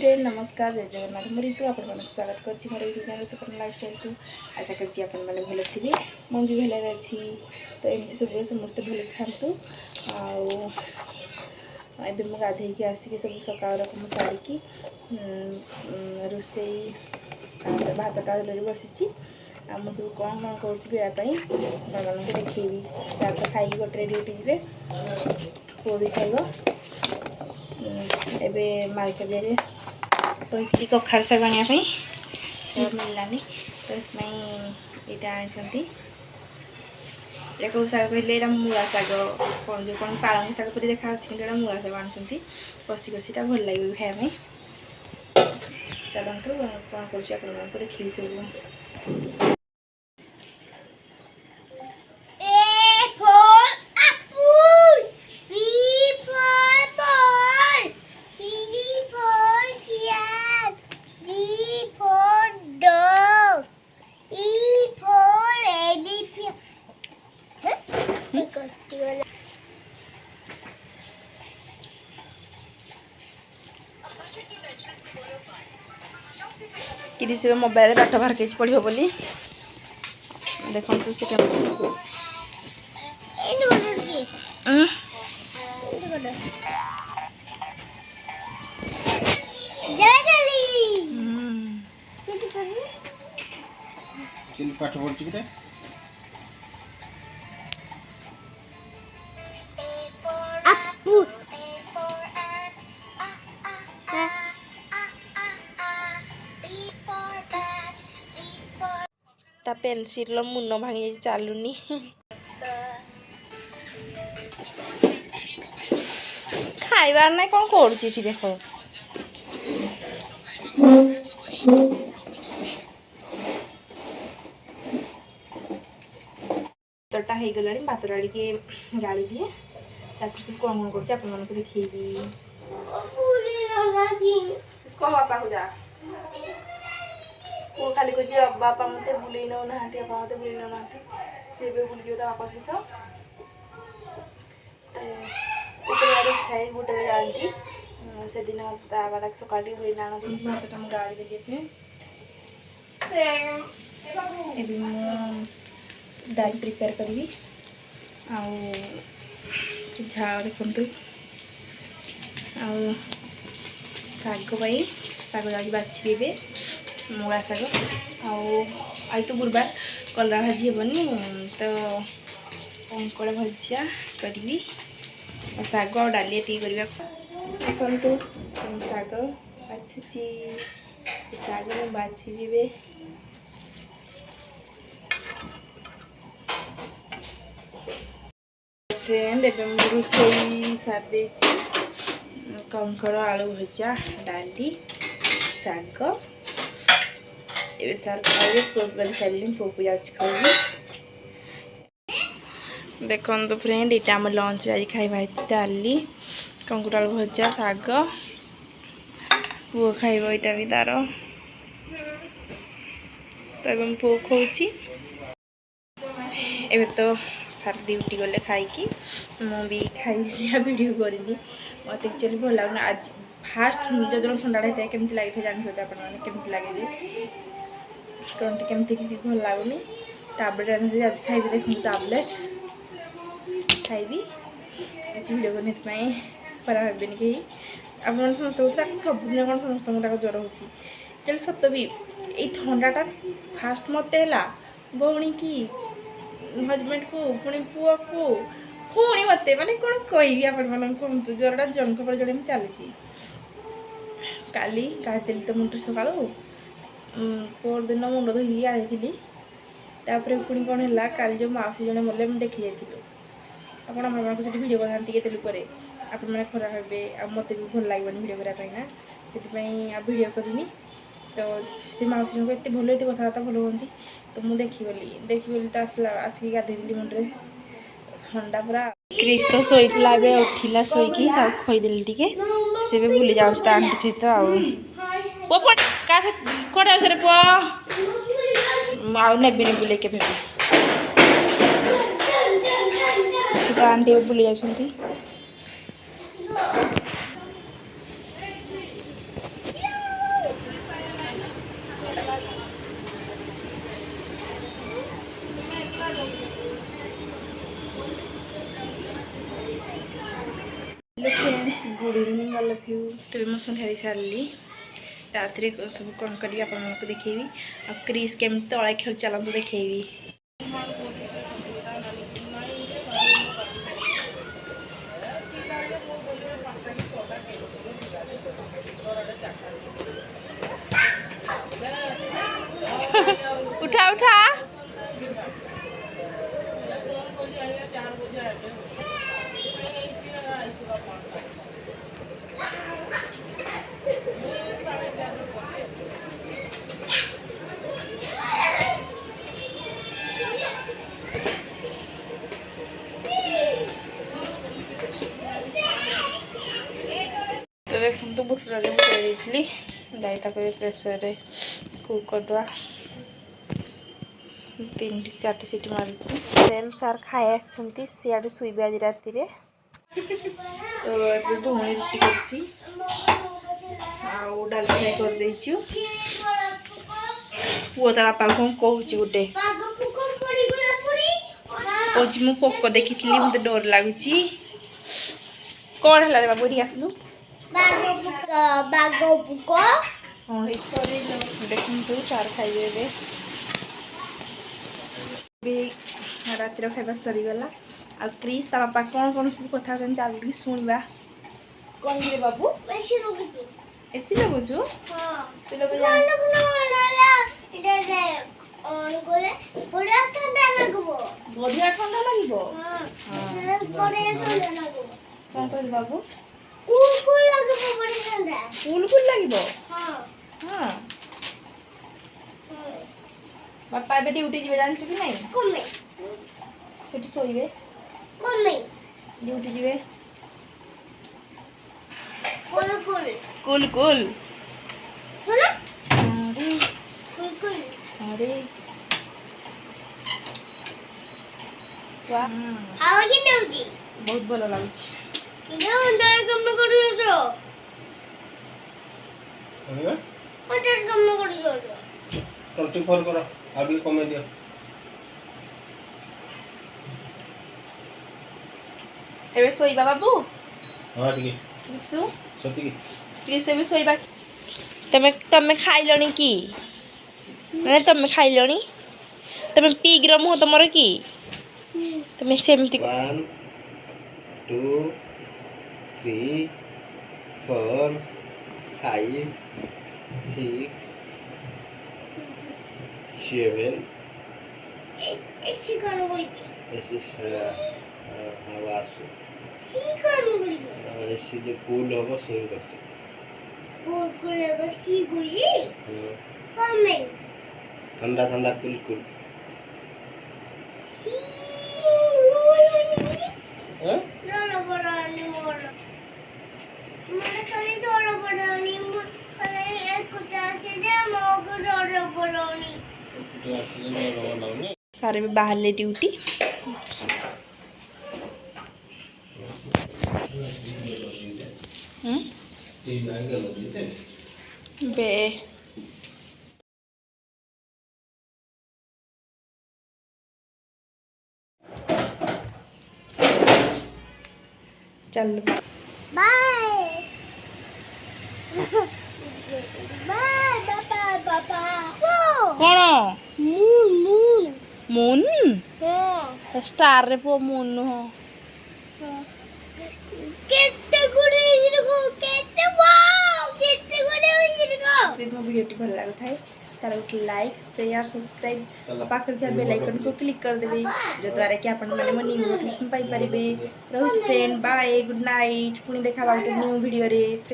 Friend नमस्कार जय जगन्नाथ मु ऋतु आपण मन स्वागत करछि मोर यूट्यूब चैनल तो लाइफस्टाइल को आशा करछि आपण मन भले थिबे मु भी भले अछि। तो एमती सब समस्त भले थांतु एबे मु गाधे के आसी के सब सकाळ रकम सारी की रोसई भात डाल बसी आ मु सब कौन कौन कर बेड़ा मन को देखी सार तो खाई गोटे ड्यूटी जे पुओ भी खाइब एबे मार्केट जाए कही कखार शाग आने से मिललानी तो यहाँ आनी कौ शाग कहले यहाँ मूला शाग कौन जो कौन पालंग शाग पर देखा कि मूला शाग आनुंट कषि कषिटा भल लगे खायापी चलतु कौन कर देखी सब कि से मोबाइल पाठ बाहर के पढ़ो बोली देखो तु से पाठ पढ़ ता पेनसिल मुन भांगी चलुनी खाइबार ना कौन कर देख तटा हो गला भात डाली के गाड़ी दिए सब कौन कौन कर देखी कह बापा को जा वो खाली कह बापा मत बुले नौना बापा मत बुले नौना सी भी बुल बापा सहित खाए गोटे बजे आती से दिन बाबा सका बुले आनती भातटा मुझे गाड़ी देखे डाल प्रिपेयर करी झाड़ देखु आग साग जाऊँ बाछी मूला शाग आई तो गुरुवार कलरा भाजी हेनी तो कंकड़ भजा करी शाग आ डाली ये देखु शाग बाछुची शाग बाछी फ्रेंड एवं रोसई सारी कंकड़ आलू भजा डाली शाग ए सार खाइए पुआ सारे पुआ जाऊँ खाई देखो तो फ्रेंड यहाँ आम लंच आज खाइबा डाली कंकड़ आलू भजा शाग पुआ खाइब यहाँ भी तार तो पुआ खाऊँ एबे तो सार ड्यूटी गले खाई मुझे खाई वीडियो करनी मत एक्चुअली भल लगुन आज फास्ट जो दिन ठंडा होता है केमती लगी जानते आपमती लगे टंटी केमती किसी भल लगुनि टैबलेट आनी आज खाइबी देखो टैबलेट खाइबी आज वीडियो करने खराब हेबेनि कहीं आप समस्त सबुदिन कौन समस्त ज्वर हो सत भी ये ठंडाटा फास्ट मत है भौणी की हजबैंड को पुणी पुआ को पुणी मत माने कौन कहि कहतु ज्वरटा जन पर जड़े चली काली गाधेली तो मुंड सका पर दिन मुंड धोई गाधेली पुणी कौन है काली जो मौसी जड़े मले देखी जाइलु आपण आम भिडियो करते केते लुकर आपण मैंने खराब हे मत भी भल लगे भिडियो करना से भिडियो करनी तो से मौसी को एत भल ये कथबार्ता भल हमें तो मुझे देखीगली तो आसला आसिक गाधेली मुंडे ठंडा पूरा क्रिश तो शोला उठिला शोकी खोदेली टे से भी बुली जाऊँ आंटी सहित कौटे आउे पुआ आबे बुले के आंटी बुली जाऊँ good evening all of you. तो मैं सन्ध्या सारी रात सब कौन करी आप देखी आ क्रिस केमी तले खेल चलते देखी। उठा उठा तो देखो तो बुटरा बुझे दाई प्रेसर रे कुक करदे 3-4 सीटी मार सेम सार खाए आसछंती सियाडे सुइबे आज राति रे। तो धुणी रुटी करछि आ डाल फ्राई कर देछु। वो ता बापा को कहूची गोटे कहूची मु पोक देखिथिली मते डर लागुची। कोन हला रे बाबू री आसलु बागो पुको हां सॉरी देखुन तू सार खाइबे बे भी रात खाଇବା सरीगला। आ क्रिस ता बापा कौन कौन सब कथा चाल शुणा कौन रे बाबू एसी लगुचु तू लोग बढ़िया ठंडा लगबो कौन कर बाबू कूल लगबो हां बापा एबे ड्यूटी जीवे जान कि नहीं सेठी सोइबे ड्यूटी जीवे कुल अरे वाह बहुत भल लाଗୁଛି हैं? कर 24 करो आगे कमे दियो। एबे सोइबा बाबू हां ठीक है क्रिसु सती की क्रिसु एबे सोइबा तमे खाइलणी की माने तमे खाइलणी तमे पीग्र मुह तमर की तमे सेमती 1 2 3 4 5 6 7 ऐसे हवासु ऐसे जो कूल होगा सेम करते ठंडा ठंडा कूल कूल हैं? सारे भी बाहर ले ड्यूटी बे चल बाय बाबा कौन मून मून हाँ स्टार रे पो मून नुह केते गुडे इरगो केते वाओ केते गुडे इरगो यदि मो वीडियो भल लागो थाए तार उठ लाइक शेयर सब्सक्राइब पाखर थिया बेल आइकन को क्लिक कर देबे जो द्वारा कि आपण माने मो न्यू नोटिफिकेशन पाई परिबे। रोज फ्रेंड बाय गुड नाइट पुनी देखा बाउट न्यू वीडियो रे।